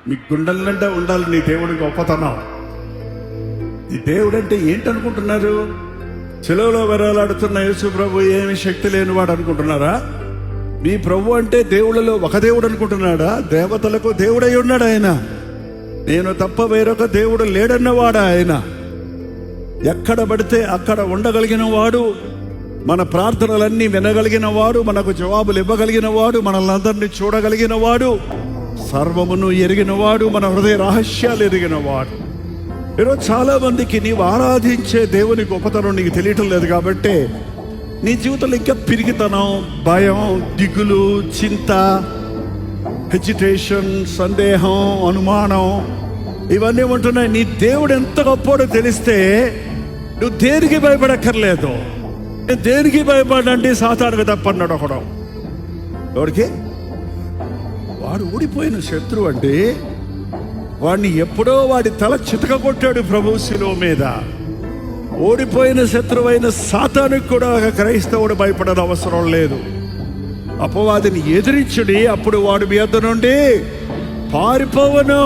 మీ గుండెలంటే ఉండాలి నీ దేవుడి గొప్పతనం. ఈ దేవుడు అంటే ఏంటనుకుంటున్నారు? చెలువలో వెరాలాడుతున్న యేసు ప్రభు ఏమి శక్తి లేనివాడు అనుకుంటున్నారా? మీ ప్రభు అంటే దేవుళ్ళలో ఒక దేవుడు అనుకుంటున్నాడా? దేవతలకు దేవుడై ఉన్నాడు ఆయన. నేను తప్ప వేరొక దేవుడు లేడన్నవాడా ఆయన. ఎక్కడ పడితే అక్కడ ఉండగలిగిన వాడు, మన ప్రార్థనలన్నీ వినగలిగిన వాడు, మనకు జవాబులు ఇవ్వగలిగిన వాడు, మనల్ని అందరినీ చూడగలిగిన వాడు, సర్వమును ఎరిగిన వాడు, మన హృదయ రహస్యాలు ఎరిగిన వాడు. ఈరోజు చాలా మందికి నీవు ఆరాధించే దేవుని గొప్పతనం నీకు తెలియటం లేదు కాబట్టి నీ జీవితంలో ఇంకా పిరిగితనం, భయం, దిగులు, చింత, హెజిటేషన్, సందేహం, అనుమానం ఇవన్నీ ఉంటున్నాయి. నీ దేవుడు ఎంత గొప్పోడో తెలిస్తే నువ్వు దేనికి భయపడక్కర్లేదు. నేను దేనికి భయపడండి, సాతానుకు తప్పన్నాడు ఒకడు. ఎవరికి? వాడు ఊడిపోయిన శత్రువు అండి. వాడిని ఎప్పుడో వాడి తల చితక కొట్టాడు ప్రభు శిలువ మీద. ఓడిపోయిన శత్రువైన సాతానుకు కూడా ఒక క్రైస్తవుడు భయపడని అవసరం లేదు. అపవాదిని ఎదిరించుడి, అప్పుడు వాడి మీద నుండి పారిపోవను.